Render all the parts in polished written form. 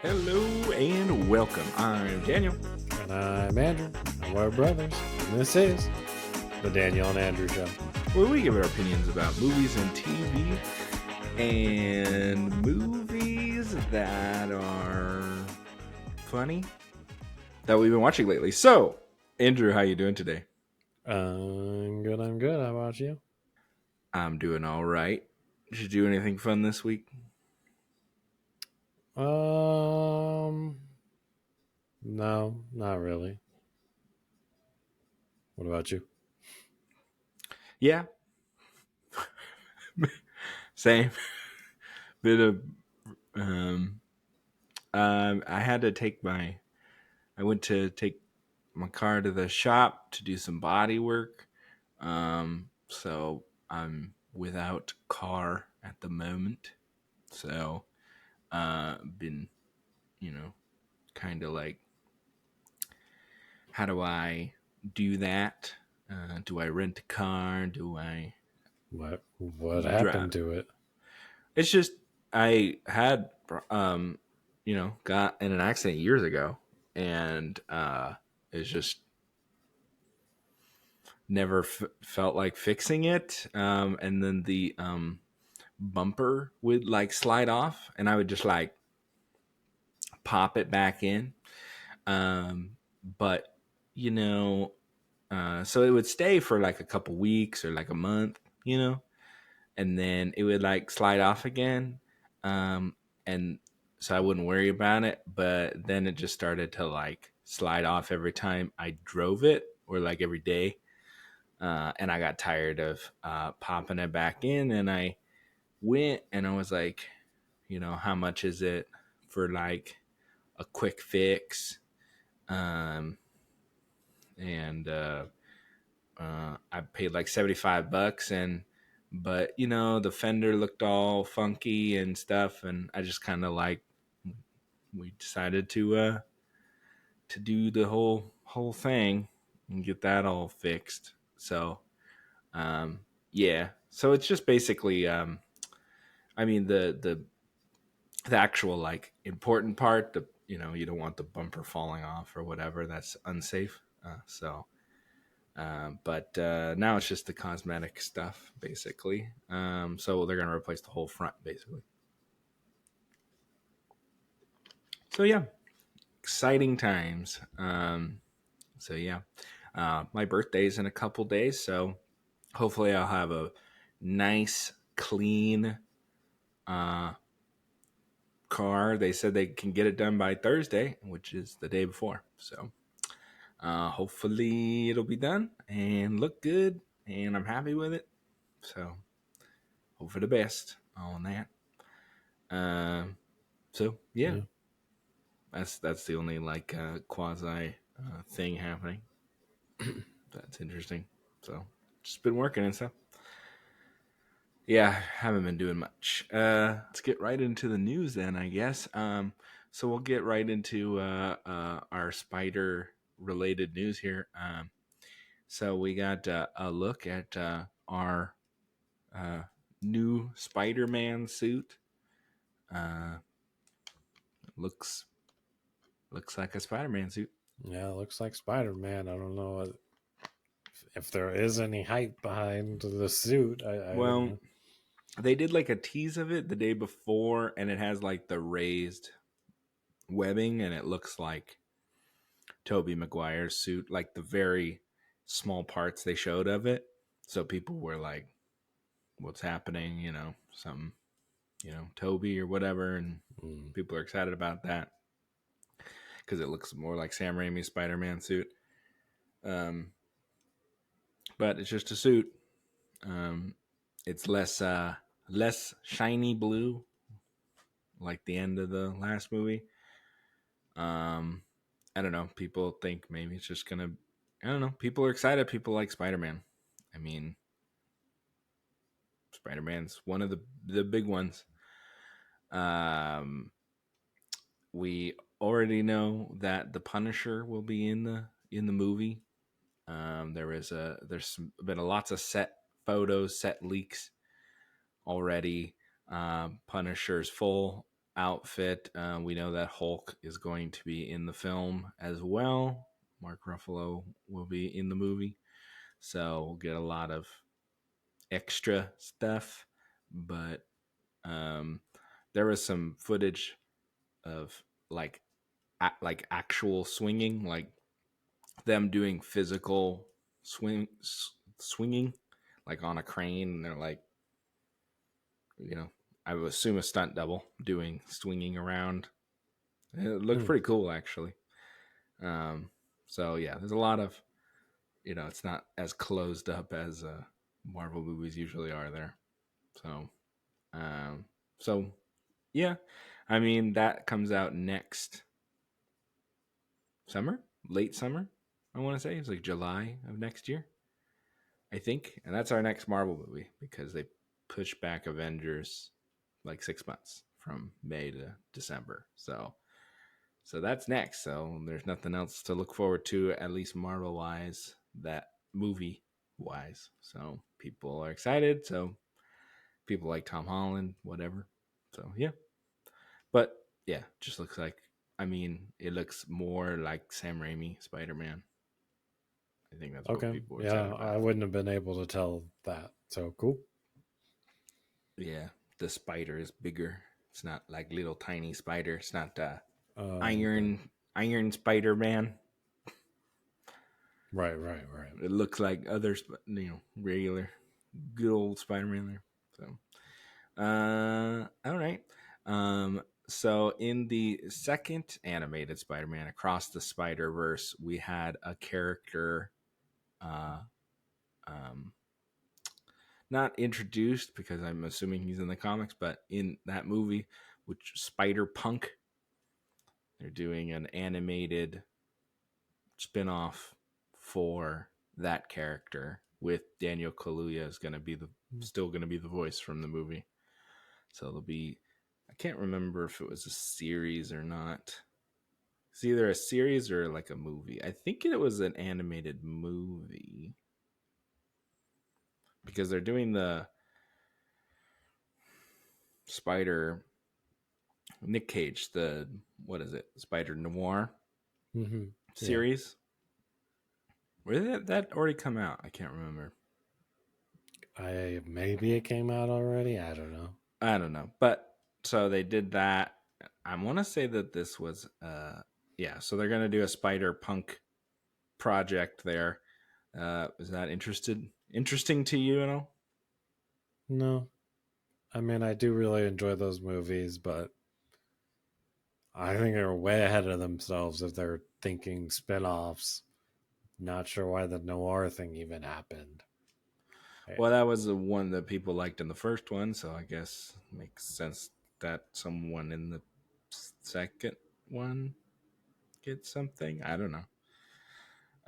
Hello and welcome. I'm Daniel. And I'm Andrew, and we're brothers. And this is the Daniel and Andrew Show. Where we give our opinions about movies and TV and movies that are funny that we've been watching lately. So, Andrew, how you doing today? I'm good, How about you? I'm doing all right. Did you do anything fun this week? Um, no, not really. What about you? Yeah, same. Bit of um I had to take my I went to take my car to the shop to do some body work. So I'm without car at the moment. So been, you know, kind of like, how do I do that? Do I rent a car? Do I What drive? happened to it? It's just I had got in an accident years ago, and it's just never felt like fixing it. And then the bumper would like slide off, and I would just like pop it back in. But you know, so it would stay for like a couple weeks or like a month, and then it would like slide off again. And so I wouldn't worry about it. But then it just started to like slide off every time I drove it, or like every day. And I got tired of popping it back in, and I went and I was like, how much is it for like a quick fix? Um, and I paid like $75, but the fender looked all funky and stuff, and I just kind of like we decided to do the whole thing and get that all fixed. So yeah, so it's just basically I mean the actual like important part, you don't want the bumper falling off or whatever. That's unsafe. But now it's just the cosmetic stuff, basically. So they're gonna replace the whole front, basically. So yeah, exciting times. So yeah, my birthday's in a couple days, so hopefully I'll have a nice, clean uh, car. They said they can get it done by Thursday, which is the day before. So hopefully it'll be done and look good, and I'm happy with it. So hope for the best on that. Um, so yeah, Yeah. that's the only like quasi thing happening. That's interesting. So just been working and stuff. Yeah, haven't been doing much. Let's get right into the news then, I guess. So we'll get right into our spider related news here. So we got a look at our uh, new Spider-Man suit. Uh, looks like a Spider-Man suit. Yeah, it looks like Spider-Man. I don't know if there is any hype behind the suit. I don't Well, know. they did like a tease of it the day before, and it has like the raised webbing, and it looks like Tobey Maguire's suit, like the very small parts they showed of it. So people were like, "What's happening?" Something, Toby or whatever, and Mm. people are excited about that because it looks more like Sam Raimi's Spider-Man suit. Um, but it's just a suit. Um, it's less shiny blue, like the end of the last movie. Um, I don't know. People think maybe it's just gonna. I don't know. People are excited. People like Spider Man. I mean, Spider Man's one of the big ones. Um, we already know that the Punisher will be in the movie. There's been lots of set photos, set leaks already. Punisher's full outfit. We know that Hulk is going to be in the film as well. Mark Ruffalo will be in the movie, so we'll get a lot of extra stuff. But um, there was some footage of like actual swinging, like them doing physical swinging, like on a crane. And they're like, you know, I would assume a stunt double doing swinging around. It looked Hmm. pretty cool actually. Um, so yeah, there's a lot of, it's not as closed up as Marvel movies usually are there. So um, so yeah, I mean that comes out next summer, late summer. I want to say it's like July of next year, I think, and that's our next Marvel movie because they pushed back Avengers like 6 months from May to December. So that's next. So there's nothing else to look forward to, at least Marvel wise, that movie wise. So people are excited. So people like Tom Holland, whatever. So yeah, but yeah, just looks like. I mean, it looks more like Sam Raimi Spider Man. I think that's what Okay. people were excited Yeah, about. I wouldn't have been able to tell that. So cool. Yeah, the spider is bigger. It's not like little tiny spider. It's not Okay. Iron Spider Man. Right, right, right. It looks like other, regular, good old Spider Man there. So, all right. So in the second animated Spider Man Across the Spider Verse, we had a character, uh, um, not introduced because I'm assuming he's in the comics, but in that movie, which Spider Punk. They're doing an animated spin-off for that character with Daniel Kaluuya is going to be the still going to be the voice from the movie. So there'll be, I can't remember if it was a series or not. It's either a series or like a movie. I think it was an animated movie because they're doing the Spider Nick Cage, the what is it? Spider Noir Mm-hmm. Yeah. series. Where did that already come out? I can't remember. I maybe it came out already. I don't know. I don't know. But so they did that. I want to say that this was yeah, so they're going to do a Spider Punk project there. Is that interesting to you at all? No. I mean, I do really enjoy those movies, but I think they're way ahead of themselves if they're thinking spin-offs. Not sure why the noir thing even happened. Eh, Well, that was the one that people liked in the first one, so I guess it makes sense that someone in the second one gets something. I don't know.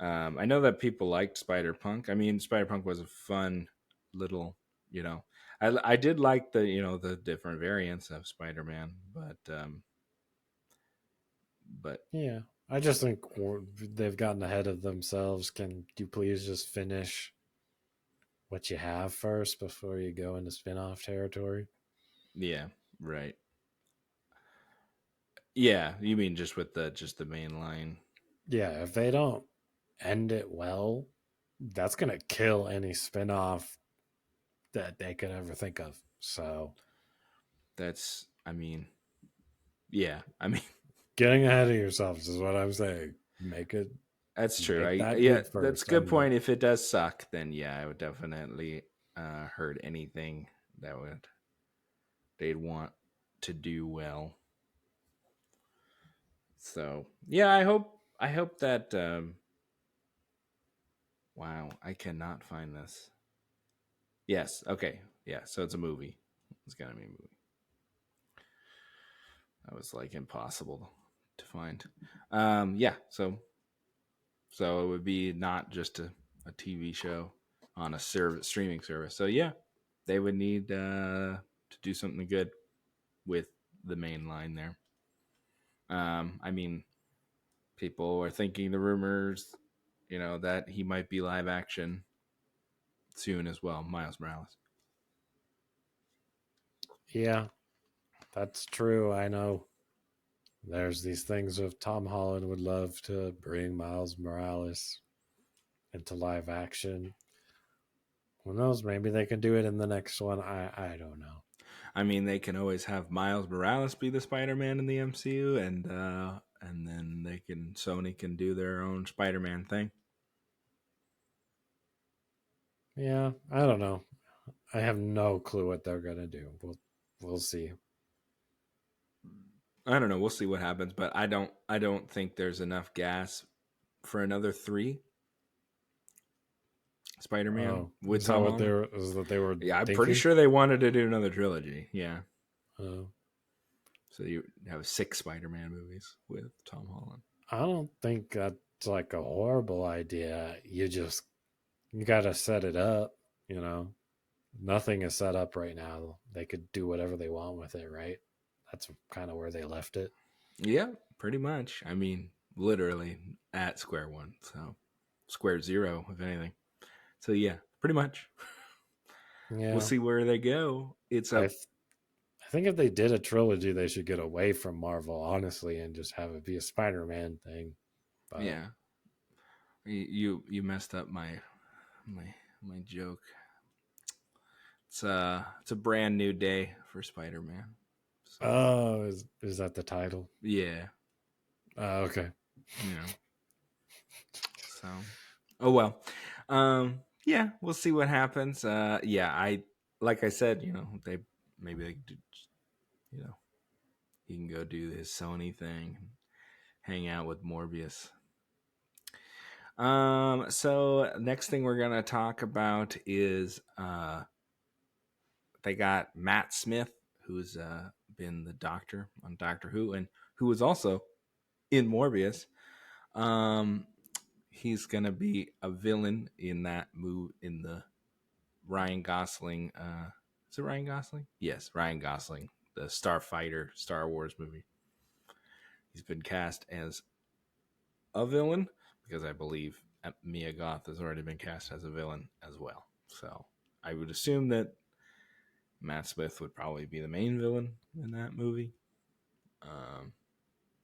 I know that people liked Spider Punk. I mean, Spider Punk was a fun little, you know. I did like the the different variants of Spider Man, but Yeah. I just think they've gotten ahead of themselves. Can you please just finish what you have first before you go into spin-off territory? yeah, right. Yeah, you mean just the main line? Yeah, if they don't end it well, that's going to kill any spin-off that they could ever think of. So, That's I mean, yeah, I mean getting ahead of yourselves is what I'm saying. Make it that's true. make I that Yeah, good that's a first good and point. If it does suck, then yeah, I would definitely heard anything that would they'd want to do well. So yeah, I hope that wow, I cannot find this. Yes, okay. Yeah, so it's a movie. It's gonna be a movie. That was like impossible to find. Yeah, so it would be not just a TV show on a streaming service. So yeah, they would need to do something good with the main line there. I mean, people are thinking the rumors, that he might be live action soon as well, Miles Morales. yeah, That's true. I know there's these things of Tom Holland would love to bring Miles Morales into live action. Who knows? Maybe they can do it in the next one. I don't know. I mean, they can always have Miles Morales be the Spider-Man in the MCU, and then Sony can do their own Spider-Man thing. Yeah, I don't know. I have no clue what they're gonna do. We'll see. I don't know. We'll see what happens, but I don't think there's enough gas for another three Spider-Man Oh, with is that Tom what Holland. they were Yeah, I'm pretty thinking? sure they wanted to do another trilogy. Yeah, Uh, so you have six Spider-Man movies with Tom Holland. I don't think that's like a horrible idea. You gotta set it up. You know, nothing is set up right now. They could do whatever they want with it, right? That's kind of where they left it. Yeah, pretty much. I mean, literally at square one. So square zero, if anything. So yeah, pretty much. We'll Yeah, see where they go. It's I a th- I think if they did a trilogy, they should get away from Marvel, honestly, and just have it be a Spider-Man thing. But yeah. You messed up my my joke. It's a brand new day for Spider-Man. So oh, is that the title? yeah, Okay. you know. So oh well. Yeah, we'll see what happens. Yeah, I like I said, they maybe they could, you know, he can go do his Sony thing, hang out with Morbius. So next thing we're gonna talk about is they got Matt Smith, who's been the Doctor on Doctor Who, and who was also in Morbius. Um, he's gonna be a villain in that move in the Ryan Gosling. Is it Ryan Gosling? Yes, Ryan Gosling, the Starfighter Star Wars movie. He's been cast as a villain because I believe Mia Goth has already been cast as a villain as well. So I would assume that Matt Smith would probably be the main villain in that movie. Um,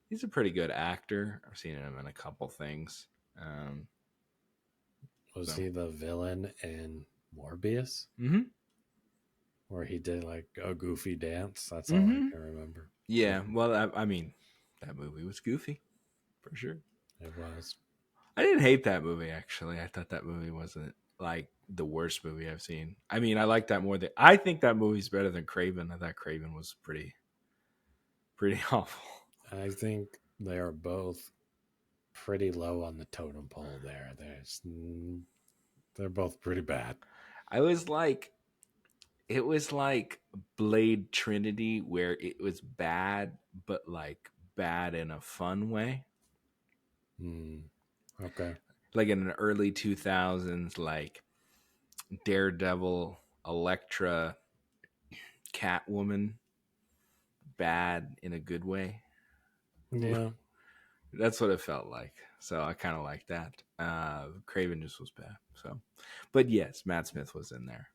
he's a pretty good actor. I've seen him in a couple things. Um, Was so, he the villain in Morbius? mm-hmm, Where he did like a goofy dance? That's all I mm-hmm. can remember. Yeah. Okay. Well, I mean, that movie was goofy for sure. It was. I didn't hate that movie actually. I thought that movie wasn't like the worst movie I've seen. I mean, I like that more than I think that movie's better than Craven. I thought Craven was pretty awful. I think they are both pretty low on the totem pole there. They're both pretty bad. I was like it was like Blade Trinity where it was bad but like bad in a fun way. Hmm. Okay. Like in the early 2000s like Daredevil, Elektra, Catwoman, bad in a good way. Yeah. That's what it felt like. So I kind of like that. Craven just was bad. So, but yes, Matt Smith was in there.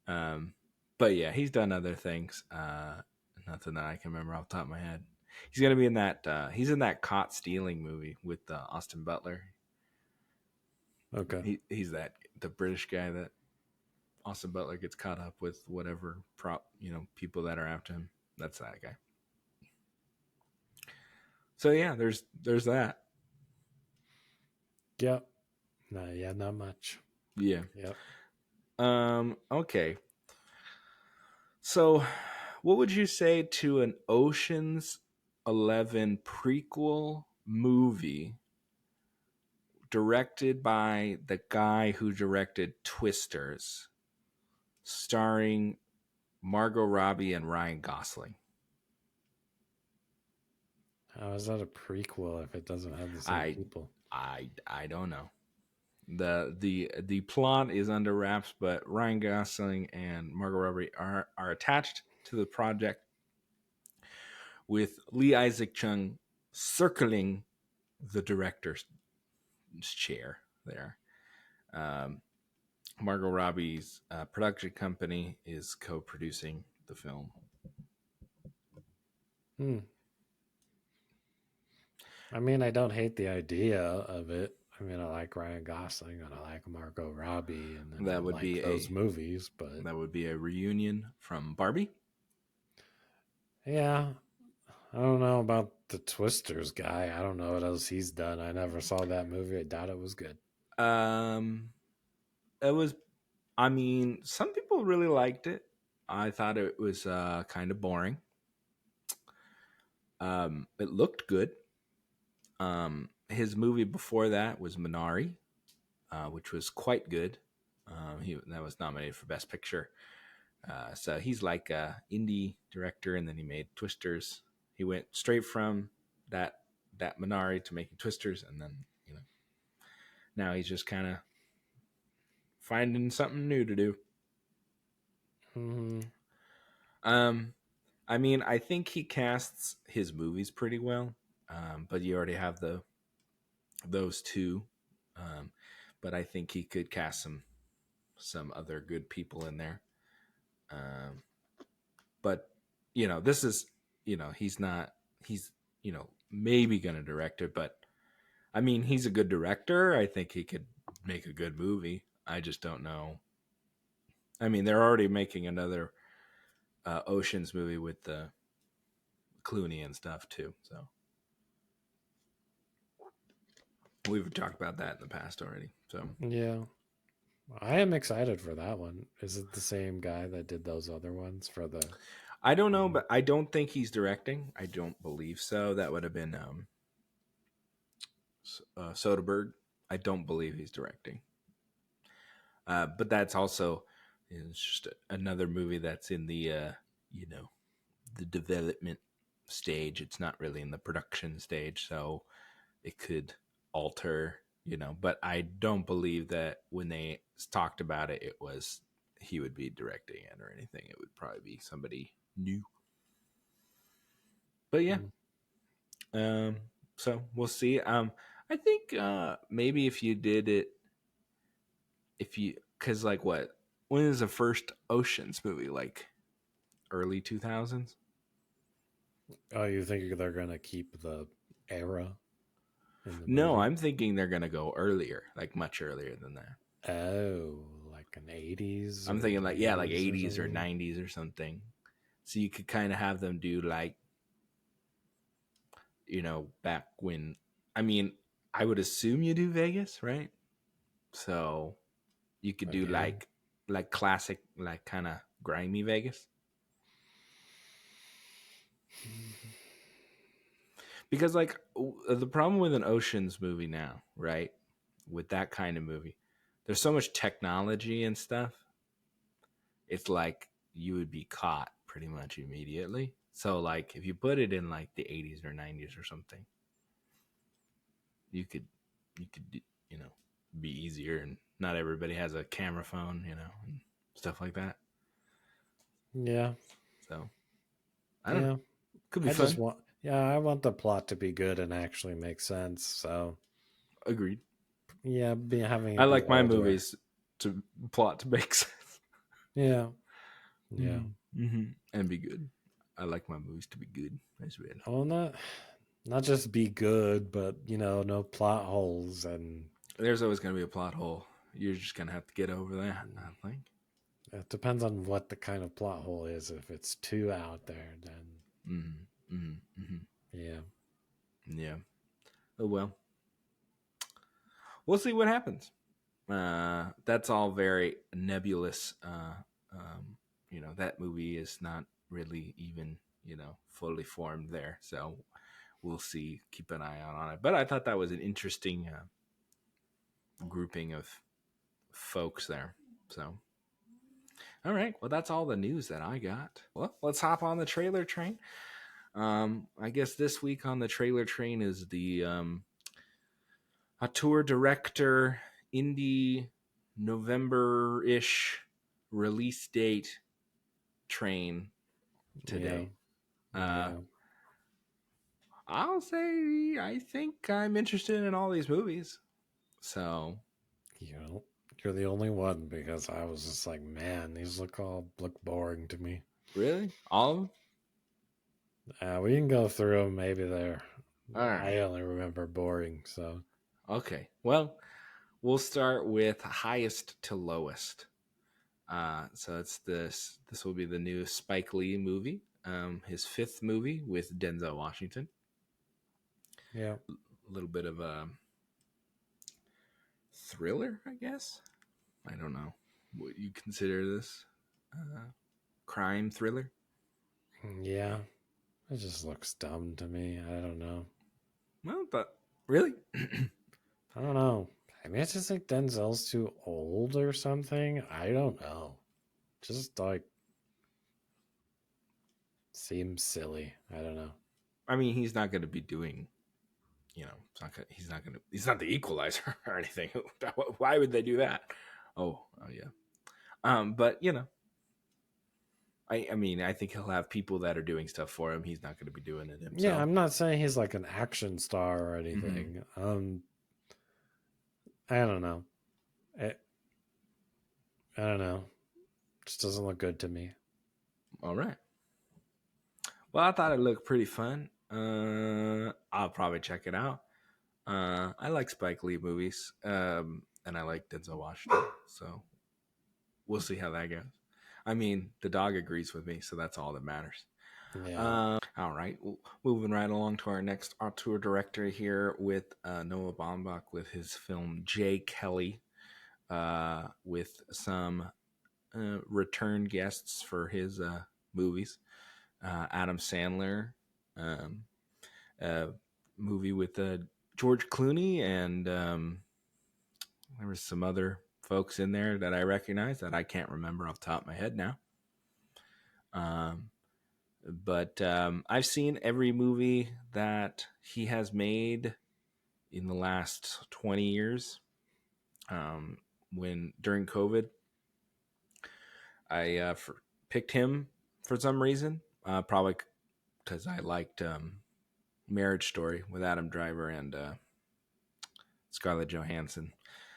Um, but yeah, he's done other things. Nothing that I can remember off the top of my head. He's gonna be in that. He's in that caught stealing movie with Austin Butler. Okay. He's that the British guy that Austin Butler gets caught up with whatever prop people that are after him. That's that guy. So yeah, there's that. Yep. No, yeah, not much. Yeah. Yep. Okay. So, what would you say to an Ocean's 11 prequel movie directed by the guy who directed Twisters, starring Margot Robbie and Ryan Gosling? How is that a prequel if it doesn't have the same I people? I don't know. The plot is under wraps, but Ryan Gosling and Margot Robbie are attached to the project with Lee Isaac Chung circling the director's chair there. Um, Margot Robbie's production company is co-producing the film. Hmm. I mean, I don't hate the idea of it. I mean, I like Ryan Gosling and I like Margot Robbie, and then I That would like be those a movies. But reunion from Barbie. yeah, I don't know about the Twisters guy. I don't know what else he's done. I never saw that movie. I doubt it was good. Um, it was. I mean, some people really liked it. I thought it was kind of boring. It looked good. His movie before that was Minari, which was quite good. He that was nominated for Best Picture. So he's like a indie director, and then he made Twisters. He went straight from that Minari to making Twisters, and then now he's just kind of finding something new to do. Hmm. Um, I mean, I think he casts his movies pretty well, but you already have those two. Um, but I think he could cast some other good people in there. Um, but this is he's not he's maybe going to direct it, but I mean he's a good director. I think he could make a good movie. I just don't know. I mean, they're already making another Ocean's movie with the Clooney and stuff too. So we've talked about that in the past already. So Yeah, I am excited for that one. Is it the same guy that did those other ones for the? I don't know, Um, but I don't think he's directing. I don't believe so. That would have been Soderbergh. I don't believe he's directing. But that's also it's just another movie that's in the you know the development stage. It's not really in the production stage, so it could alter. But I don't believe that when they talked about it, it was he would be directing it or anything. It would probably be somebody new. But yeah, mm, um, so we'll see. I think maybe if you did it, if you because like what when is the first Ocean's movie? Like early 2000s. oh, you think they're gonna keep the era in the No, movie? I'm thinking they're gonna go earlier, like much earlier than that. Oh, like an 80s I'm or thinking like yeah, like 90s or 80s or something? 90s or something. So you could kind of have them do like back when. I mean, I would assume you do Vegas, right? So you could do Again? like classic, like kind of grimy Vegas. Because like the problem with an Ocean's movie now, right? With that kind of movie, there's so much technology and stuff. It's like you would be caught pretty much immediately. So like if you put it in like the 80s or 90s or something, you could you could be easier, and not everybody has a camera phone, and stuff like that. Yeah, So I don't know. yeah. Could be I just fun. want, yeah, I want the plot to be good and actually make sense. So, Agreed. yeah, be having I it be like my older. movies to plot to make sense. Yeah, yeah. Mm-hmm. And be good. I like my movies to be good as well. Well, not just be good, but no plot holes and There's always going to be a plot hole. You're just going to have to get over that, I think. it depends on what the kind of plot hole is. If it's too out there, then Mm-hmm. Mm-hmm. yeah, Yeah. Oh, well. We'll see what happens. That's all very nebulous. That movie is not really even, fully formed there. So we'll see. Keep an eye out on it. But I thought that was an interesting grouping of folks there. So, all right. Well, that's all the news that I got. Well, let's hop on the trailer train. I guess this week on the trailer train is the a tour director indie November ish release date train yeah, today. Uh, yeah. I'll say I think I'm interested in all these movies. So You know, you're the only one because I was just like, man, these look boring to me. Really? All of them? We can go through them. Maybe they're. All I right. only remember boring. So Okay. Well, we'll start with highest to lowest. So it's this. This will be the new Spike Lee movie. His fifth movie with Denzel Washington. yeah, A little bit of a thriller, I guess. I don't know what you consider this. Uh, Crime thriller. yeah. It just looks dumb to me. I don't know. Well, but really, I don't know. I mean, I just think Denzel's too old or something. I don't know. Just like seems silly. I don't know. I mean, he's not going to be doing. He's not going to. He's not the Equalizer or anything. Why would they do that? Oh yeah. But I mean, I think he'll have people that are doing stuff for him. He's not going to be doing it Yeah, himself. I'm not saying he's like an action star or Mm-hmm. anything. I don't know. I, I don't know. Just doesn't look good to me. All right. Well, I thought it looked pretty fun. I'll probably check it out. I like Spike Lee movies, and I like Denzel Washington. So we'll see how that goes. I mean, the dog agrees with me, so that's all that matters. Yeah. All right, moving right along to our next auteur director here with Noah Baumbach with his film Jay Kelly, with some return guests for his movies. Adam Sandler, um, a movie with George Clooney, and there was some other folks in there that I recognize that I can't remember off the top of my head now. Um, but I've seen every movie that he has made in the last 20 years. Um, when during COVID, I picked him for some reason, probably because I liked Marriage Story with Adam Driver and Scarlett Johansson.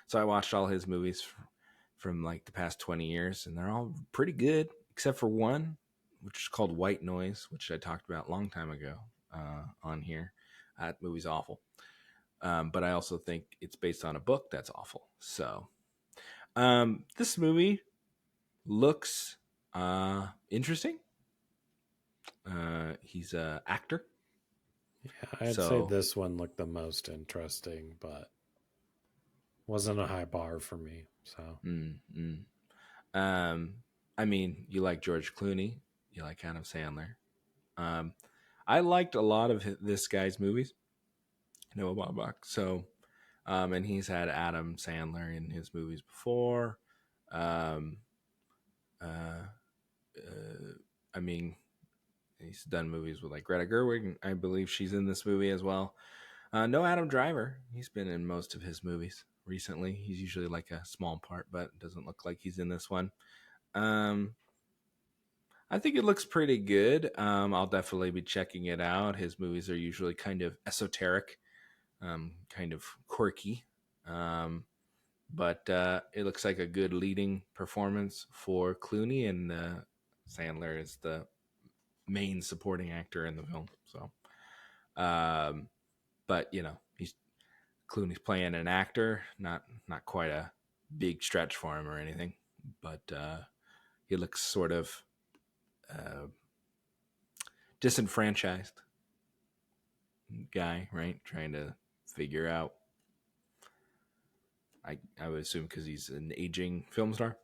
So I watched all his movies from like the past 20 years, and they're all pretty good, except for one, which is called White Noise, which I talked about a long time ago on here. That movie's awful. But I also think it's based on a book that's awful. So this movie looks interesting. He's an actor. Yeah, I'd say So, this one looked the most interesting, but wasn't a high bar for me. So, mm, mm. Um, I mean, you like George Clooney, you like Adam Sandler. Um, I liked a lot of this guy's movies, Noah Baumbach. So, and he's had Adam Sandler in his movies before. Um, uh, I mean, he's done movies with like Greta Gerwig. I believe she's in this movie as well. No Adam Driver. He's been in most of his movies recently. He's usually like a small part, but it doesn't look like he's in this one. Um, I think it looks pretty good. I'll definitely be checking it out. His movies are usually kind of esoteric, kind of quirky, um, but it looks like a good leading performance for Clooney, and Sandler is the main supporting actor in the film. So, um, but he's Clooney's playing an actor, not quite a big stretch for him or anything, but he looks sort of uh, disenfranchised guy, right? Trying to figure out. I would assume because he's an aging film star.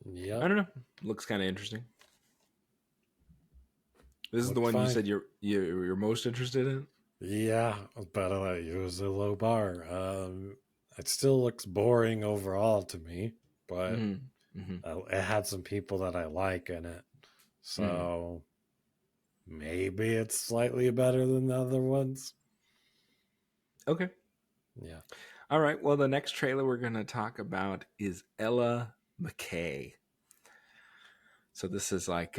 I yep, don't know. Looks kind of interesting. This is the looked one you fine. said you're most interested in. Yeah, but it was a low bar. It still looks boring overall to me, but Mm-hmm. Mm-hmm. it had some people that I like in it. Mm. So maybe it's slightly better than the other ones. Okay. Yeah. All right. Well, the next trailer we're going to talk about is Ella McKay. So this is like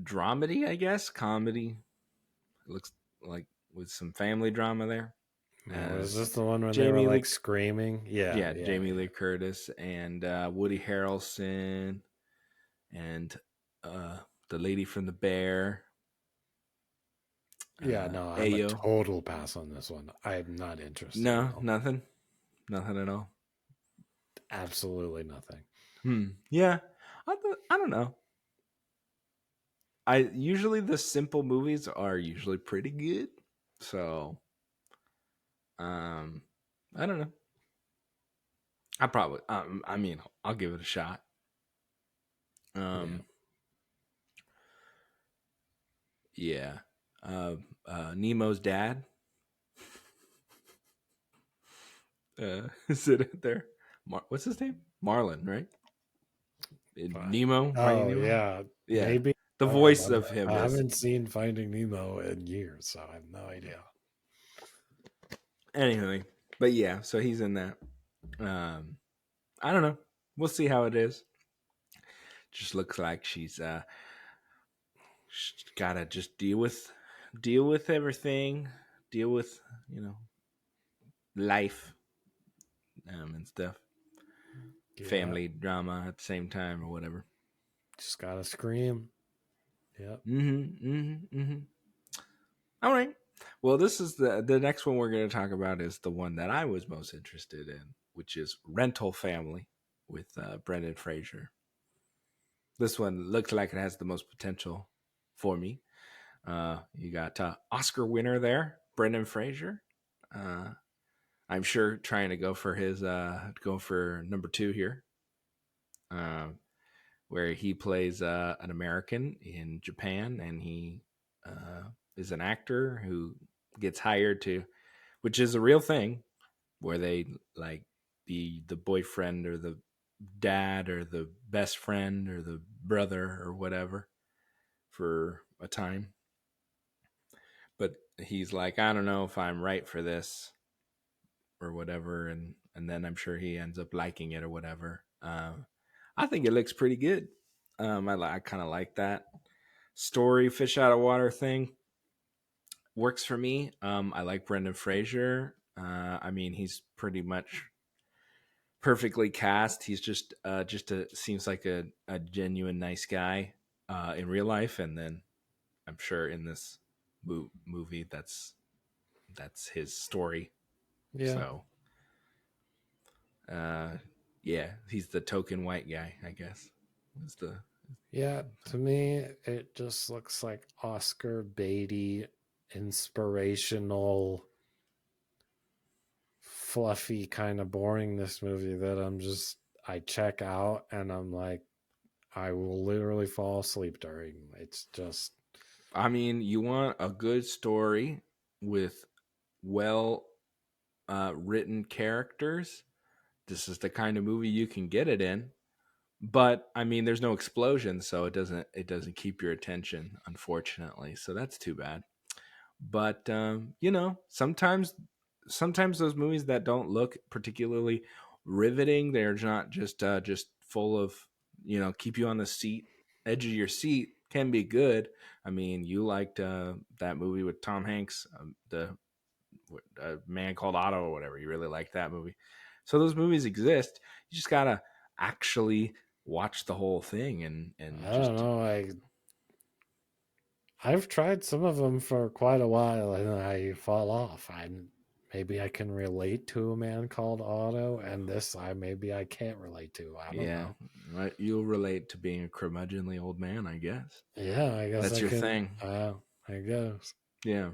dramedy, I guess, comedy. It looks like with some family drama there. Was as this the one when they were Jamie like Lee. screaming? Yeah, Yeah, yeah, Jamie Lee yeah. Curtis and Woody Harrelson and uh, the lady from The Bear, Yeah, no, I'm a Ayo. total pass on this one. I'm not interested at No, all. nothing, nothing at all. Absolutely nothing. Yeah, I don't know. I usually the simple movies are usually pretty good, so um, I don't know. I probably, I mean, I'll give it a shot. Yeah. Um, yeah. Nemo's dad. Is it there? What's his name? Marlin, right? Nemo, Finding Oh Nemo. yeah, Yeah, maybe. the I don't voice remember. of him I is. haven't seen Finding Nemo in years, so I have no idea. Anyway, but yeah, so he's in that. Um, I don't know. We'll see how it is. Just looks like she's gotta just deal with everything, deal with you know life and stuff, Yeah, family drama at the same time or whatever. just gotta scream. Yep. All right. Well, this is the next one we're going to talk about is the one that I was most interested in, which is Rental Family with Brendan Fraser. This one looks like it has the most potential for me. You got Oscar winner there, Brendan Fraser. Uh, I'm sure trying to go for his go for number two here, uh, where he plays an American in Japan, and he is an actor who gets hired to, which is a real thing, where they like be the boyfriend or the dad or the best friend or the brother or whatever for a time. But he's like, I don't know if I'm right for this or whatever, and then I'm sure he ends up liking it or whatever. I think it looks pretty good. I kind of like that story, fish out of water thing. Works for me. I like Brendan Fraser. I mean, he's pretty much perfectly cast. He's just a seems like a genuine nice guy in real life, and then I'm sure in this movie that's his story. Yeah. So uh, yeah, he's the token white guy, I guess. Is the Yeah. To me, it just looks like Oscar Beatty, inspirational, fluffy, kind of boring this movie that I check out and I'm like, I will literally fall asleep during. It's just, I mean, you want a good story with well written characters. This is the kind of movie you can get it in. But I mean, there's no explosion, so it doesn't keep your attention, unfortunately. So that's too bad. But sometimes those movies that don't look particularly riveting, they're not just full of keep you on the edge of your seat, can be good. I mean, you liked that movie with Tom Hanks, the Man Called Otto or whatever. You really like that movie. So those movies exist. You just gotta actually watch the whole thing and I don't just know. I've tried some of them for quite a while and I fall off. Maybe I can relate to A Man Called Otto, and this I maybe I can't relate to. I don't yeah, know. right. You'll relate to being a curmudgeonly old man, I guess. Yeah, I guess That's I your can. thing. I guess. Yeah.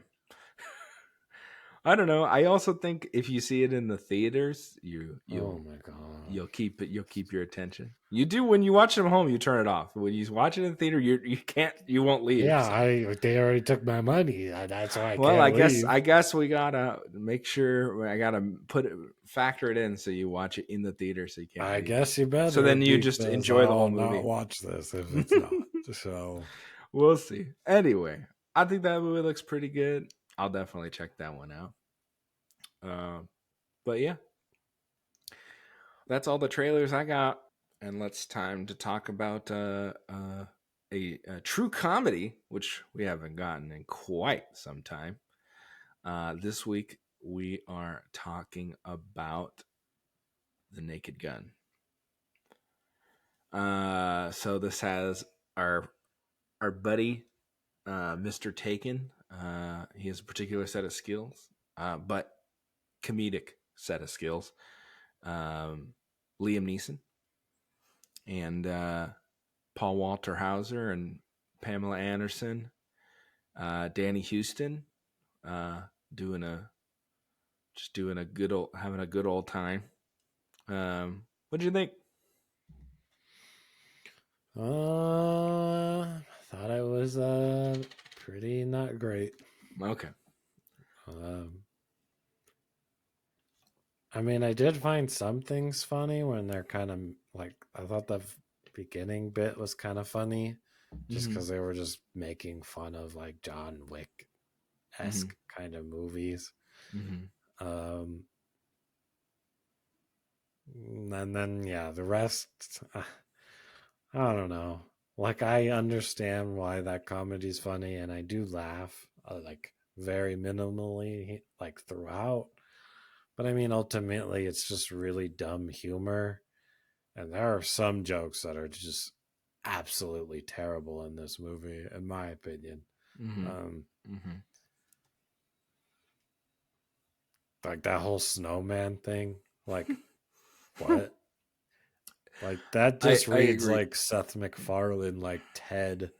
I don't know. I also think if you see it in the theaters, Oh my god. you'll keep your attention. You do when you watch it at home, you turn it off. When you watch it in the theater, you won't leave. Yeah, So I they already took my money. That's why I well, can't leave. I guess we gotta make sure I gotta factor it in so you watch it in the theater so you can't I leave. guess you So better then you just because enjoy the whole I'll not movie. watch this if it's not. So We'll see. Anyway, I think that movie looks pretty good. I'll definitely check that one out. But yeah, that's all the trailers I got. And let's time to talk about a true comedy, which we haven't gotten in quite some time. This week we are talking about The Naked Gun. So this has our buddy, Mr. Taken. He has a particular set of skills, but comedic set of skills. Um, Liam Neeson and Paul Walter Hauser and Pamela Anderson, Danny Houston, uh, doing a doing a good old having a good old time. What do you think? Thought it was pretty not great. Okay. Um, I mean, I did find some things funny when they're kind of like, I thought the beginning bit was kind of funny just Mm-hmm. because they were just making fun of like John Wick Mm-hmm. esque kind of movies. Mm-hmm. Um, and then, yeah, the rest, I don't know. Like, I understand why that comedy's funny and I do laugh like very minimally, like throughout. But I mean, ultimately, it's just really dumb humor. And there are some jokes that are just absolutely terrible in this movie, in my opinion. Mm-hmm. Um, Mm-hmm. like that whole snowman thing. Like, what? Like, that just I reads agree. like Seth MacFarlane, like Ted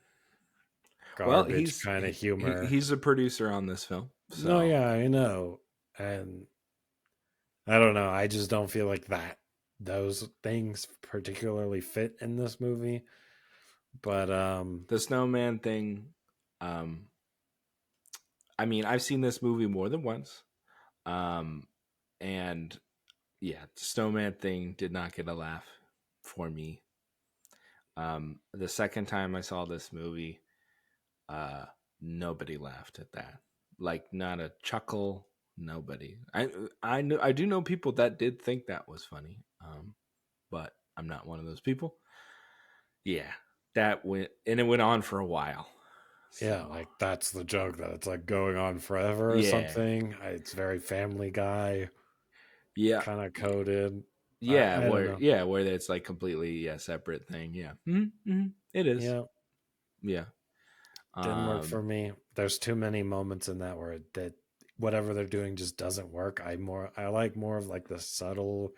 Well, garbage kind of humor. he's a producer on this film, No, so yeah, I know. And I don't know. I just don't feel like those things particularly fit in this movie. But the snowman thing. Um, I mean, I've seen this movie more than once, um, and yeah, the snowman thing did not get a laugh for me. The second time I saw this movie, uh, nobody laughed at that. Like, not a chuckle. Nobody. I do know people that did think that was funny, but I'm not one of those people. Yeah, that went and it went on for a while. yeah, So like that's the joke that it's like going on forever or yeah, something. It's very Family Guy yeah, kind of coded. yeah. I don't know. Where it's like completely separate thing. Yeah, it is. Yeah, Yeah. didn't work for Um. me. There's too many moments in that where that whatever they're doing just doesn't work. I like more of like the subtle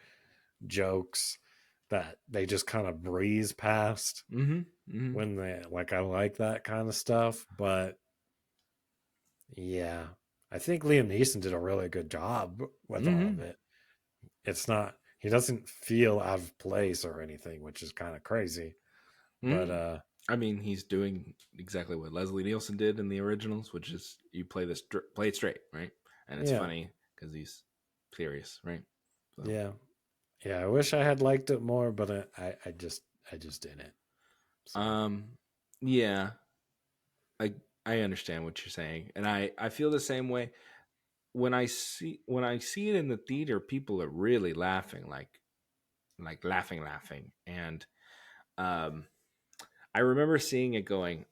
jokes that they just kind of breeze past Mm-hmm. Mm-hmm. when they like I like that kind of stuff, but yeah. I think Liam Neeson did a really good job with all of Mm-hmm. it. It's not he doesn't feel out of place or anything, which is kind of crazy. But Mm-hmm. I mean, he's doing exactly what Leslie Nielsen did in the originals, which is you play it straight, right? And it's yeah. funny because he's serious, right? So, Yeah. Yeah, I wish I had liked it more, but I just didn't. So, um, yeah, I I understand what you're saying, and I feel the same way when I see it in the theater. People are really laughing, like laughing, and um, I remember seeing it going.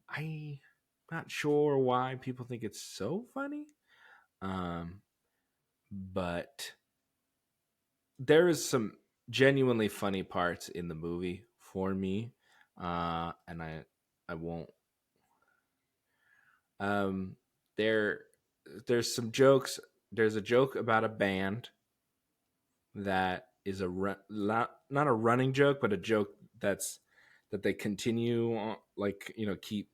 I not sure why people think it's so funny, um, but there is some genuinely funny parts in the movie for me, and I won't. Um, there there's some jokes. There's a joke about a band that is not a running joke, but a joke that they continue on, like keep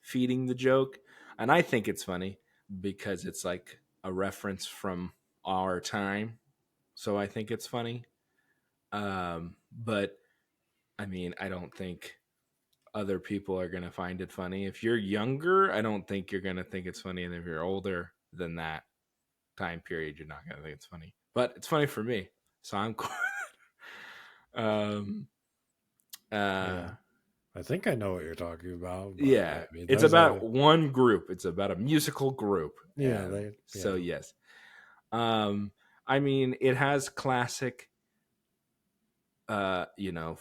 feeding the joke, and I think it's funny because it's like a reference from our time, so I think it's funny. But I mean, I don't think other people are gonna find it funny. If you're younger, I don't think you're gonna think it's funny, and if you're older than that time period, you're not gonna think it's funny. But it's funny for me, so I'm cool. um, uh, yeah. I think I know what you're talking about, but yeah, I mean, it's there's about other one group. It's about a musical group, yeah, and they so yeah. yes. Um, I mean, it has classic,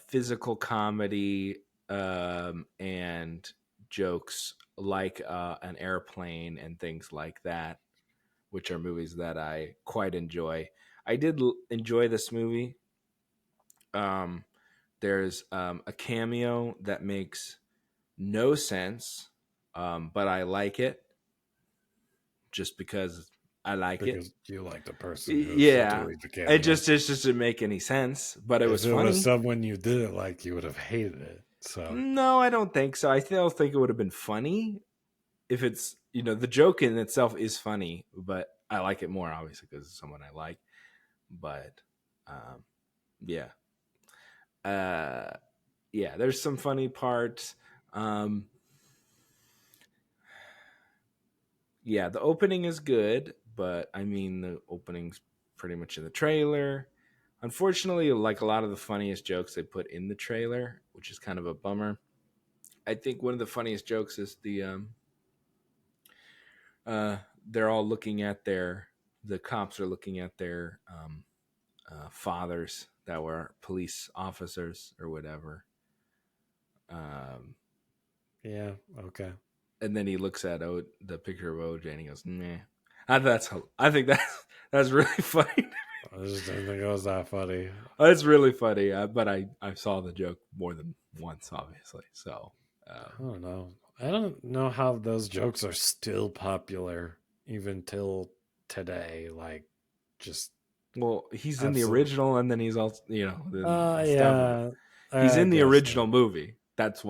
physical comedy, and jokes like an airplane and things like that. which are movies that I quite enjoy. I did enjoy this movie. Um, there's a cameo that makes no sense, but I like it just because I like it. Because you like the person who's Yeah, doing the it cameo. just didn't make any sense, but it was If it was funny. someone you didn't like, you would have hated it. So, No, I don't think so. I still think it would have been funny if it's the joke in itself is funny, but I like it more obviously because it's someone I like. But um, yeah, uh, yeah, there's some funny parts. Um, yeah, the opening is good, but I mean the opening's pretty much in the trailer. Unfortunately, like a lot of the funniest jokes they put in the trailer, which is kind of a bummer. I think one of the funniest jokes is uh they're all looking at the cops are looking at their fathers that were police officers or whatever. Um, yeah, okay. and then he looks at the picture of OJ and he goes, "Nah." I think that's really funny. I just didn't think it was that funny. It's really funny, but I saw the joke more than once, obviously. So, I don't know. I don't know how those jokes are still popular even till today. Like, just well, he's in the absolute. original, and then he's also then the stuff. Yeah, He's I in the guess original so. movie. That's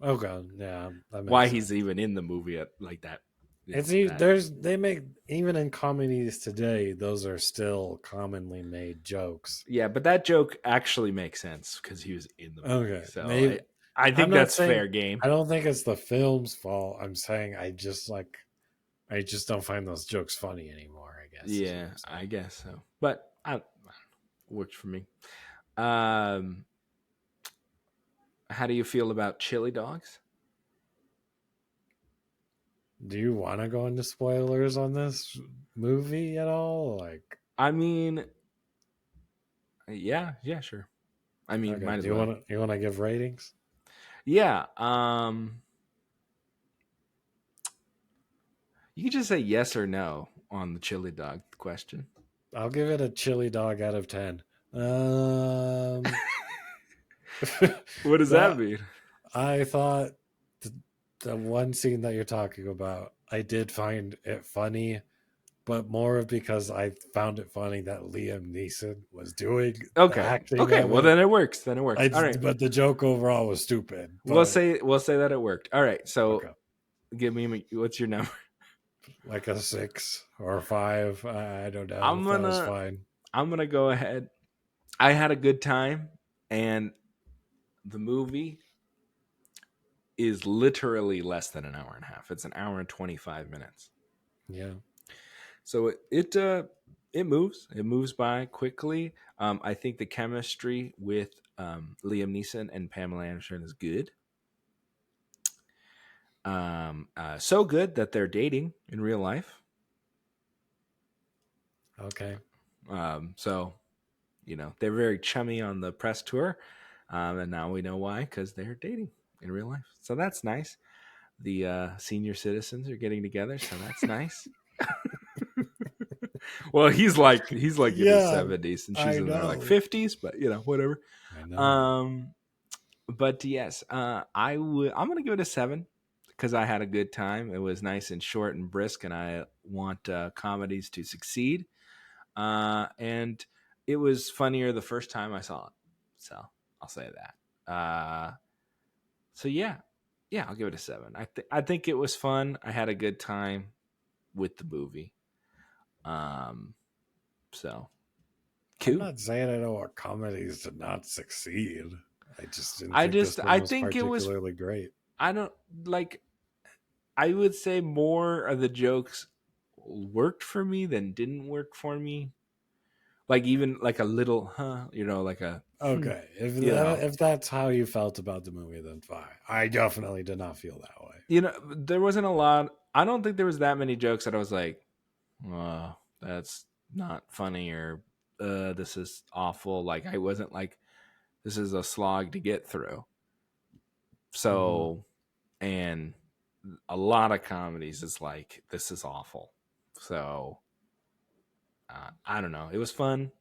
Okay, yeah, that why makes he's sense. even in the movie at like that. That. There's they make even in comedies today, those are still commonly made jokes. Yeah, but that joke actually makes sense because he was in the movie. Okay, So maybe I I'm think not that's saying fair game. I don't think it's the film's fault. I'm saying I just don't find those jokes funny anymore. I guess is what Yeah, I'm I saying. guess so. But works for me. Um, how do you feel about chili dogs? Do you want to go into spoilers on this movie at all? Like, I mean, yeah, sure. I mean, okay, might do as well. you want to give ratings? Yeah. You can just say yes or no on the chili dog question. I'll give it a chili dog out of 10. Um, What does that that mean? I thought the, the one scene that you're talking about, I did find it funny, but more because I found it funny that Liam Neeson was doing the Okay. acting Okay. of Well, it. then it works. Then it works. All right. But the joke overall was stupid. We'll But say we'll say that it worked. All right. So okay, give me what's your number? like a 6 or 5, I don't know. I'm That was gonna fine. I'm gonna go ahead. I had a good time, and the movie is literally less than an hour and a half. It's an hour and 25 minutes. Yeah. So it moves. It moves by quickly. I think the chemistry with Liam Neeson and Pamela Anderson is good. So good that they're dating in real life. Okay. So they're very chummy on the press tour, and now we know why because they're dating in real life. So that's nice. The senior citizens are getting together, so that's nice. Well, he's like in his Yeah, 70s, and she's I in their like know. 50s, but whatever. I know. Um, but yes, I'm gonna give it a 7 because I had a good time. It was nice and short and brisk, and I want comedies to succeed. And it was funnier the first time I saw it, so I'll say that. So yeah, I'll give it a 7. I think it was fun. I had a good time with the movie. Um, so I'm cool. not saying I know what comedies did not succeed. I just didn't I think just this one I was think it was particularly great. I don't like I would say more of the jokes worked for me than didn't work for me. Like even like a little like a Okay, you know. if that's how you felt about the movie, then fine. I definitely did not feel that way. There wasn't a lot. I don't think there was that many jokes that I was like, "Oh, that's not funny," or "This is awful." Like I wasn't like, "This is a slog to get through." Hmm. So, and a lot of comedies is like, "This is awful." So I don't know. It was fun,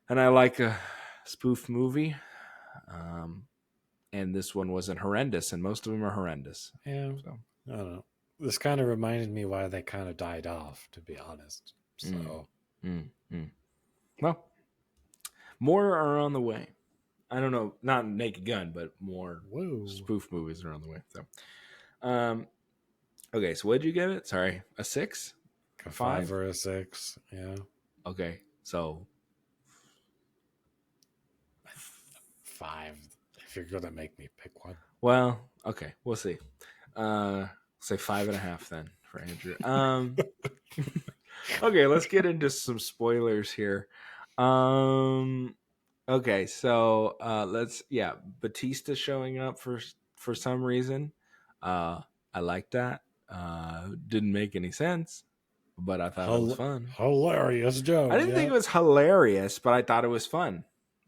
and I like a spoof movie. Um, and this one wasn't horrendous, and most of them are horrendous. Yeah, So, I don't know. This kind of reminded me why they kind of died off, to be honest. mm, So, mm. Well, more are on the way. I don't know, not Naked Gun, but more whoa, spoof movies are on the way. So, um, okay. So, what did you give it? Sorry, a 6, a a five 5. or a six. Yeah, Okay, so five. If you're gonna make me pick one, well, okay, we'll see. Say 5.5 then for Andrew. Okay, let's get into some spoilers here. Um, okay, so let's Batista showing up for some reason. Uh, I like that. Didn't make any sense, but I thought it was fun. Hilarious I joke. didn't think Yeah, it was hilarious, but I thought it was fun.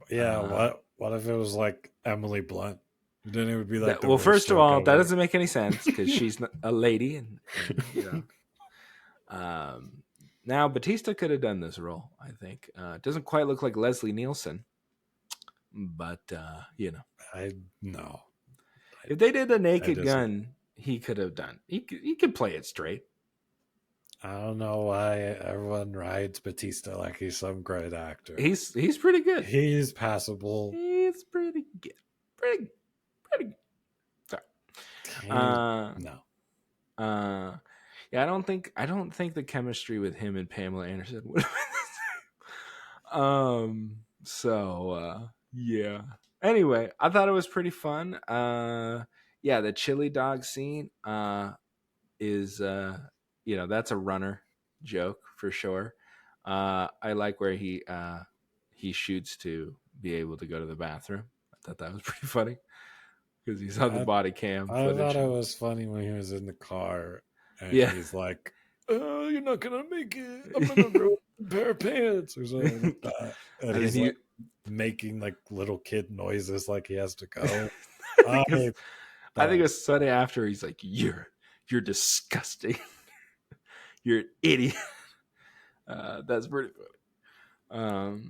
yeah. Uh, What if it was like Emily Blunt? Then it would be like that, the well, worst first of joke all, that ever. doesn't make any sense because she's a lady, and you know. Um, Now Batista could have done this role. I think it doesn't quite look like Leslie Nielsen, but I no, if they did a I Naked disagree. Gun, he could have done. He could play it straight. I don't know why everyone rides Batista like he's some great actor. He's pretty good. He's passable. He's pretty good. Pretty pretty good. Sorry. He's Uh, no. uh, yeah. I don't think the chemistry with him and Pamela Anderson would have been the same. So yeah. Anyway, I thought it was pretty fun. Yeah, the chili dog scene is that's a runner joke for sure. I like where he shoots to be able to go to the bathroom. I thought that was pretty funny because he's on the I body cam I thought footage. it was funny when he was in the car and Yeah. he's like, "Oh, you're not gonna make it. I'm gonna ruin a pair of pants or something like that." And And then he's he like making like little kid noises like he has to go. I I think it's I think thought it's Sunday after he's like, you're disgusting. You're an idiot. That's pretty funny.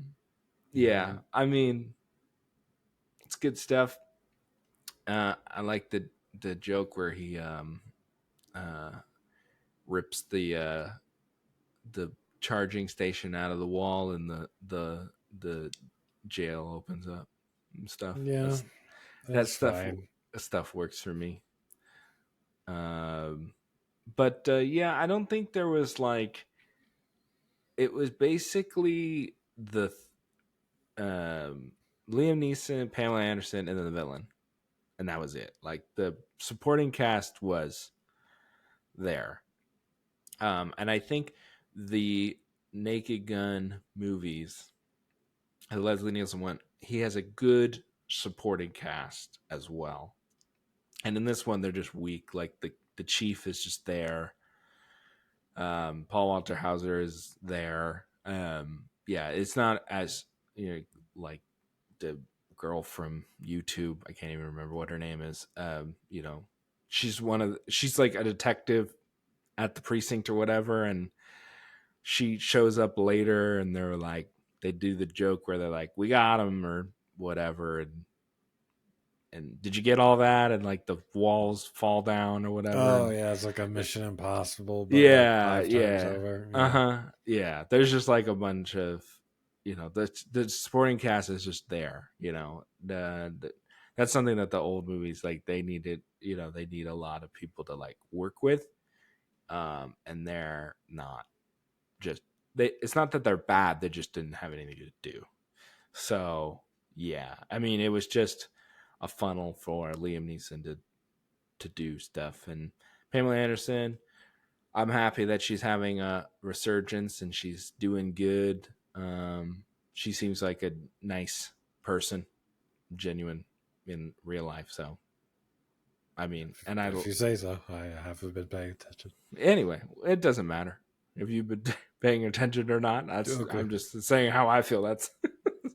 yeah, Yeah, I mean, it's good stuff. I like the joke where he uh, rips the charging station out of the wall and the jail opens up and stuff. yeah, That that's stuff fine. stuff works for me. Um, but yeah, I don't think there was like it was basically the um, Liam Neeson, Pamela Anderson, and then the villain, and that was it. Like the supporting cast was there, and I think the Naked Gun movies, Leslie Nielsen one, he has a good supporting cast as well. And in this one, they're just weak. Like the chief is just there. Paul Walter Hauser is there. Yeah, it's not as like the girl from YouTube. I can't even remember what her name is. She's like a detective at the precinct or whatever, and she shows up later, and they're like, they do the joke where they're like, "We got him" or whatever, and did you get all that? And like the walls fall down or whatever, Oh and yeah, it's like a Mission Impossible, but like yeah, 5 times yeah. over. Yeah, Uh-huh. Yeah. There's just like a bunch of the supporting cast is just there, that's something that the old movies like they needed, they need a lot of people to like work with. And they're not just they it's not that they're bad, they just didn't have anything to do. So yeah. I mean it was just a funnel for Liam Neeson to do stuff. And Pamela Anderson, I'm happy that she's having a resurgence and she's doing good. She seems like a nice person, genuine in real life. So, I mean, and I if you say so. I haven't been paying attention. anyway, it doesn't matter if you've been paying attention or not. Okay, I'm just saying how I feel. That's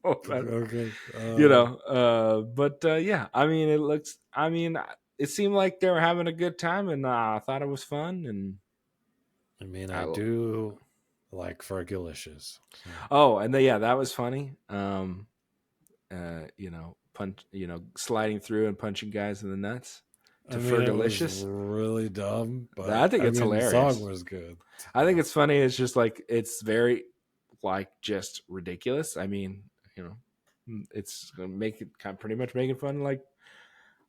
all that matters. okay. But yeah, I mean, it seemed like they were having a good time, and I thought it was fun, and I mean, I I, do like Fergalicious. So oh, and then, yeah, that was funny. Punch, sliding through and punching guys in the nuts I to mean, it was Fergalicious. really dumb, I but think I it's mean, the song hilarious. was good. I think So, it's funny. It's just like it's very like just ridiculous. I mean, you know, it's gonna make it kind of pretty much making fun of like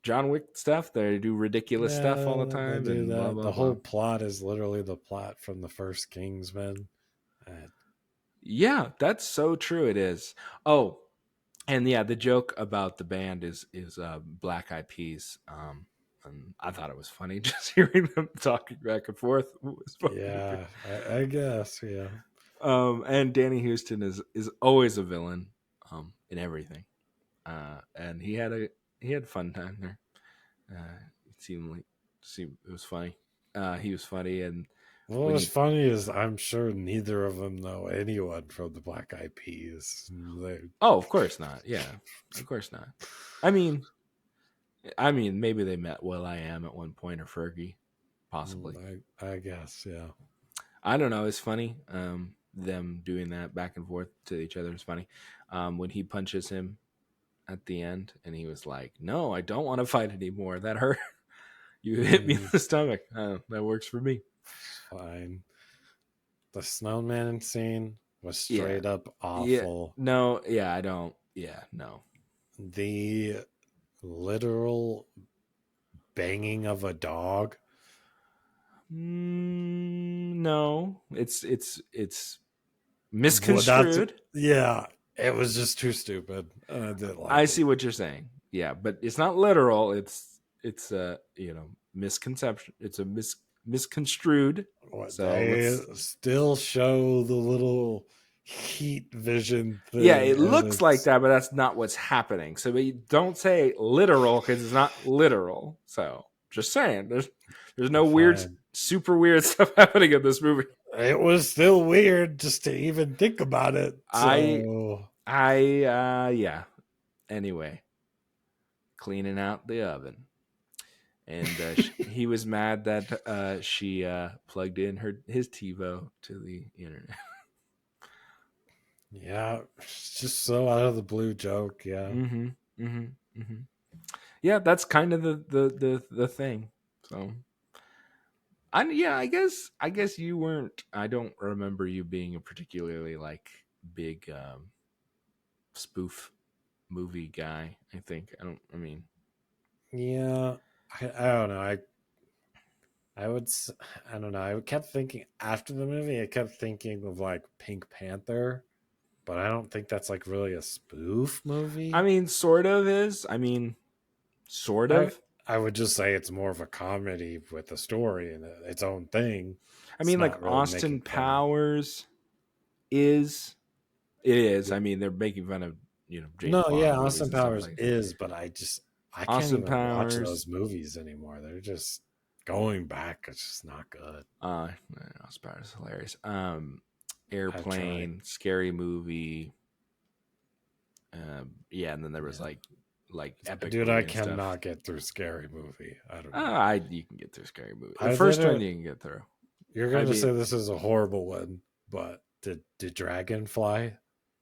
John Wick stuff. They do ridiculous stuff all the yeah, they time do and blah that. blah The whole blah. plot is literally the plot from the first Kingsman. Uh, Yeah, that's so true. It is. Oh, and yeah, the joke about the band is Black Eyed Peas. And I thought it was funny just hearing them talking back and forth. It was funny to me. yeah, I guess. Yeah. And Danny Houston is always a villain, in everything. And he had a fun time there. It seemed it was funny. He was funny, and What when was he funny is I'm sure neither of them know anyone from the Black Eyed Peas. oh, of course not. Yeah, of course not. I mean, maybe they met Will I Am at one point, or Fergie, possibly. I guess, yeah. I don't know. It's funny. Them doing that back and forth to each other is funny. When he punches him at the end, and he was like, "No, I don't want to fight anymore. That hurt. You hit me in Mm, the stomach. That works for me." it's fine. The snowman scene was Yeah, straight up yeah. awful. No, yeah. I don't. Yeah, no. The literal banging of a dog. No, it's Well, that's misconstrued. yeah. It was just too stupid. I didn't I like it. see what you're saying. Yeah, but it's not literal. It's a misconception. It's a misconstrued. What So they let's. still show the little heat vision Yeah, thing, it and looks like it's that, but that's not what's happening. So we don't say literal because it's not literal. So just saying, there's no weird, fine. super weird stuff happening in this movie. It was still weird just to even think about it. I So yeah. Anyway, cleaning out the oven. And he was mad that she plugged in his TiVo to the internet. yeah, it's just so out of the blue joke. Yeah. Mm-hmm. Mm-hmm. Mm-hmm. Yeah, that's kind of the thing. So, I guess you weren't. I don't remember you being a particularly like big spoof movie guy. I think I don't. I mean, Yeah. I don't know. I would I don't know. I kept thinking after the movie. I kept thinking of like Pink Panther, but I don't think that's like really a spoof I movie. mean, sort of is. I mean, sort I of. I would just say it's more of a comedy with a story and its own thing. I It's mean, like not really Austin making fun Powers is. It is. of. I mean, they're making fun of James No, yeah, Bond movies Austin and stuff Powers like that. is, but I can't Austin even watch Powers. those movies anymore. They're just going back. It's just not good. Austin Powers is hilarious. I've tried. Airplane, Scary Movie. Yeah, and then there was Yeah. like epic Dude, I movie and stuff. cannot get through Scary Movie. I don't know. I you can get through Scary Movie. The I first one didn't. you can get through. You're I going to mean, say this is a horrible one, but the Dragonfly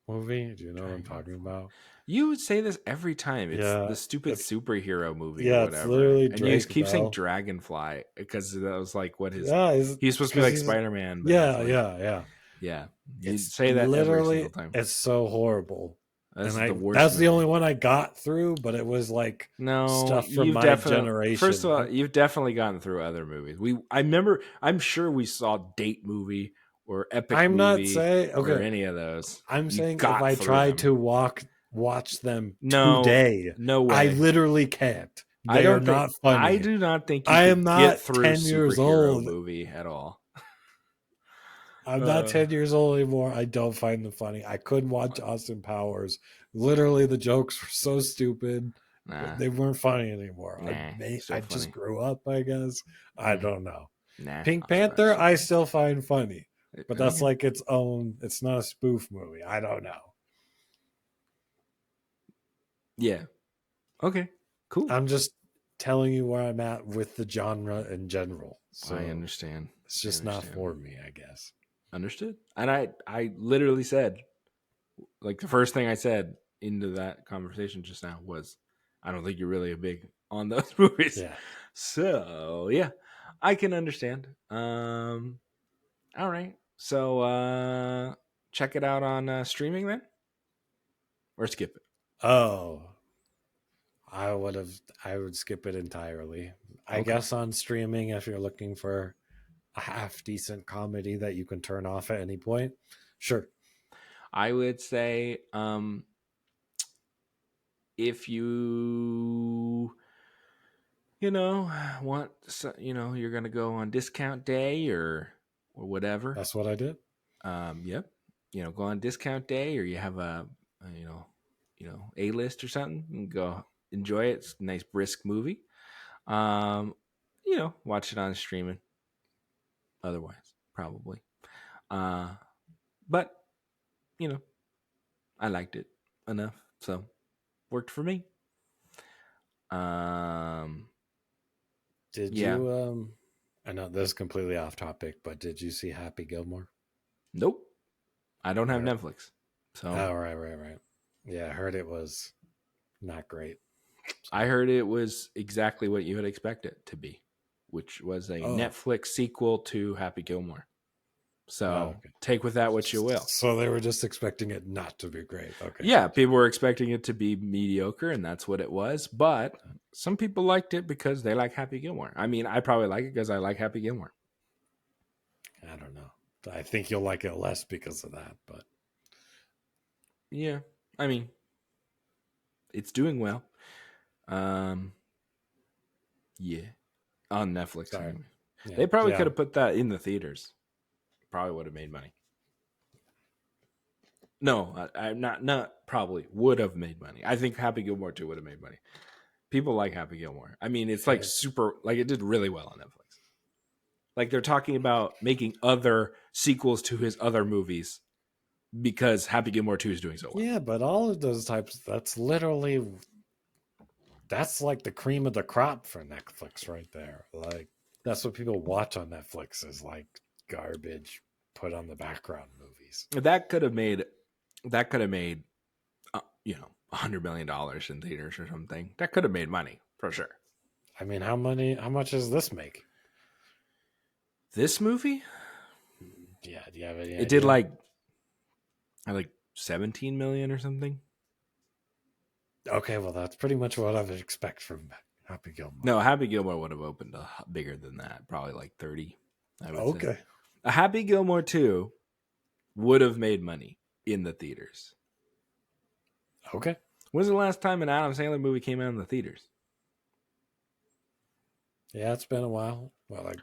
movie? Do you know what I'm talking Dragonfly. about? You would say this every time. It's Yeah, the stupid it's superhero movie or yeah, it's whatever, literally and you Drake keep saying Bell. Dragonfly because that was like what his. Yeah, He's supposed to be because like he's Spider Man, but it's yeah, like yeah, yeah. yeah, you It's say that every single literally time. it's so horrible. This And is the I worst that's the only movie. one I got through, but it was like No, stuff from you've my definitely. First generation. of all, you've definitely gotten through other movies. I remember. I'm sure we saw Date Movie or Epic I'm not Movie saying or okay. any of those. I'm You saying if got I through try them. to watch them No, today, no I way. literally can't. I They are don't think. not I funny. do not think you I am could get not through 10 years superhero old. movie at all. I'm not Uh, 10 years old anymore. I don't find them funny. I couldn't watch Austin Powers. Literally, the jokes were so stupid. nah, They weren't funny anymore. nah, I still just funny. grew up, I guess. I Mm, don't know. nah, Pink Austin Powers Panther, still I funny. still find funny, but that's Okay. like its own. It's not a spoof movie. I don't know. Yeah. Okay. Cool. I'm just telling you where I'm at with the genre in general. I So understand. it's I just not understand. for me, I guess. Understood. And I literally said, like, the first thing I said into that conversation just now was, I don't think you're really a big on those movies. Yeah. So yeah, I can understand. All right. So check it out on streaming then, or skip it. Oh, I would skip it entirely. I Okay. guess on streaming, if you're looking for a half decent comedy that you can turn off at any point, sure. I would say if you know want you're gonna go on discount day or whatever. That's what I did. Yep. Go on discount day, or you have a a list or something, and go enjoy it. It's a nice brisk movie. Um, watch it on streaming. Otherwise, probably. Uh, but you know, I liked it enough, so worked for me. Um, Did yeah. you I know this is completely off topic, but did you see Happy Gilmore? Nope. I don't have Or, Netflix, so oh, right. Yeah, I heard it was not great. I So, heard it was exactly what you would expect it to be, which was a oh, Netflix sequel to Happy Gilmore. So okay. take with that what you will. So they were just expecting it not to be great. Okay. Yeah, people were expecting it to be mediocre, and that's what it was. But some people liked it because they like Happy Gilmore. I mean, I probably like it because I like Happy Gilmore. I don't know. I think you'll like it less because of that, but Yeah, I mean, it's doing well. Um, yeah, on Netflix sorry. anyway. Yeah. They probably Yeah. could have put that in the theaters. Probably would have made money. No, I'm not probably would have made money. I think Happy Gilmore 2 would have made money. People like Happy Gilmore. I mean, it's like Okay. super, like it did really well on Netflix. Like they're talking about making other sequels to his other movies because Happy Gilmore 2 is doing so well. Yeah, but all of those types, that's like the cream of the crop for Netflix right there. Like, that's what people watch on Netflix is like garbage put on the background movies. That could have made $100 million in theaters or something. That could have made money for sure. I mean, how much does this make? This movie, Yeah, do you have any it did idea? like 17 million or something. Okay, well, that's pretty much what I would expect from Happy Gilmore. No, Happy Gilmore would have opened bigger than that, probably like 30, I would say. Okay. A Happy Gilmore 2 would have made money in the theaters. Okay. When's the last time an Adam Sandler movie came out in the theaters? Yeah, it's been a while. Well, like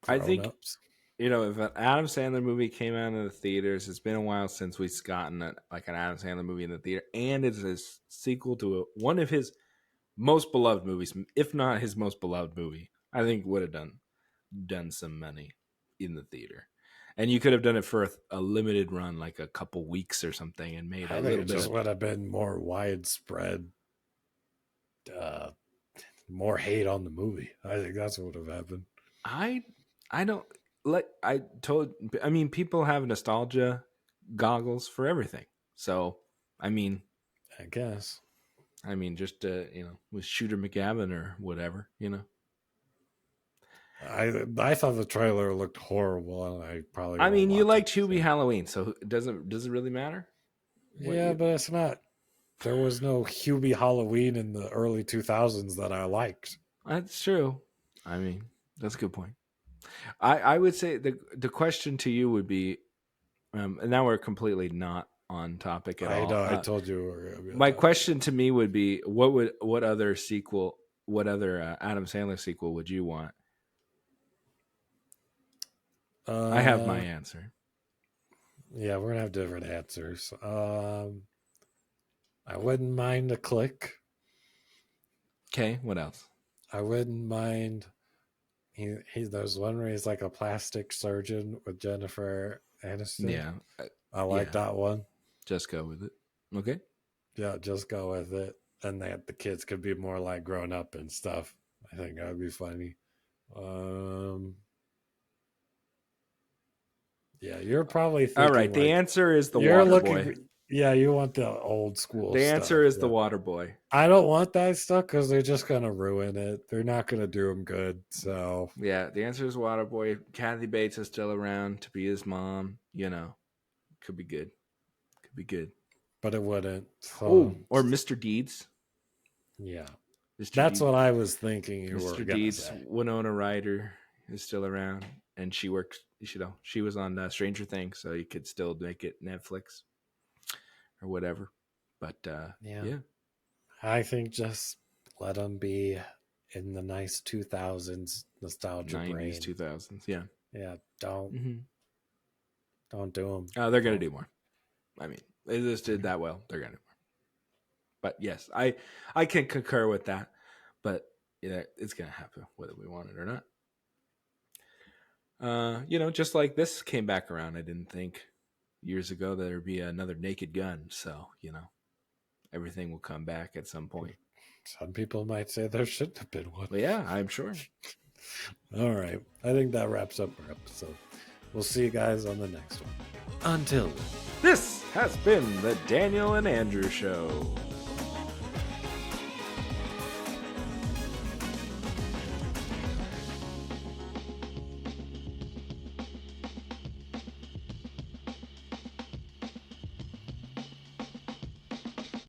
I grown think, ups. if an Adam Sandler movie came out in the theaters, it's been a while since we've gotten like an Adam Sandler movie in the theater, and it's a sequel to one of his most beloved movies, if not his most beloved movie. I think would have done some money in the theater, and you could have done it for a limited run, like a couple weeks or something, and made a I think little it bit just of. would have been more widespread, uh, more hate on the movie. I think that's what would have happened. I I don't like I mean, people have nostalgia goggles for everything. So I mean I guess. just with Shooter McGavin or whatever. I thought the trailer looked horrible, and I probably I won't mean, you watch it. liked Hubie So. Halloween, so does it really matter? What Yeah, you but it's not. There was no Hubie Halloween in the early 2000s that I liked. That's true. I mean, that's a good point. I would say the question to you would be, and now we're completely not on topic at I all. know. I told you we were going to be on My topic. question to me would be, what other Adam Sandler sequel would you want? I have my Uh, answer. yeah, we're gonna have different answers. I wouldn't mind a click. Okay, what else? I wouldn't mind. There's one where he's like a plastic surgeon with Jennifer Aniston. Yeah, I like yeah. that one. Just go with it. Okay. Yeah, just go with it. and that the kids could be more like grown up and stuff. I think that would be funny. Um, yeah, you're probably All thinking right, the like answer is the you're Water looking. Boy. Yeah, you want the old school The answer stuff. is the Yeah. Water Boy. I don't want that stuff because they're just gonna ruin it. They're not gonna do them good. So, Yeah, the answer is Water Boy. Kathy Bates is still around to be his mom. Could be good. Could be good. but it wouldn't. So, Oh, or Mr. Deeds. yeah, Mr. that's Deeds. what I was thinking you were Mr. gonna Deeds. say. Winona Ryder is still around, and she works. She was on Stranger Things, so you could still make it Netflix or whatever. But Yeah, yeah, I think just let them be in the nice 2000s nostalgia 90s, brain. 2000s. Yeah. Yeah, don't Mm-hmm. don't do them. They're gonna Don't. do more. I mean, they just did that well. They're gonna do more. But yes, I can concur with that. But yeah, it's gonna happen whether we want it or not. Just like this came back around, I didn't think years ago that there'd be another Naked Gun. So everything will come back at some point. Some people might say there shouldn't have been one. But yeah, I'm sure. All right. I think that wraps up our episode. We'll see you guys on the next one. Until then. This has been the Daniel and Andrew Show.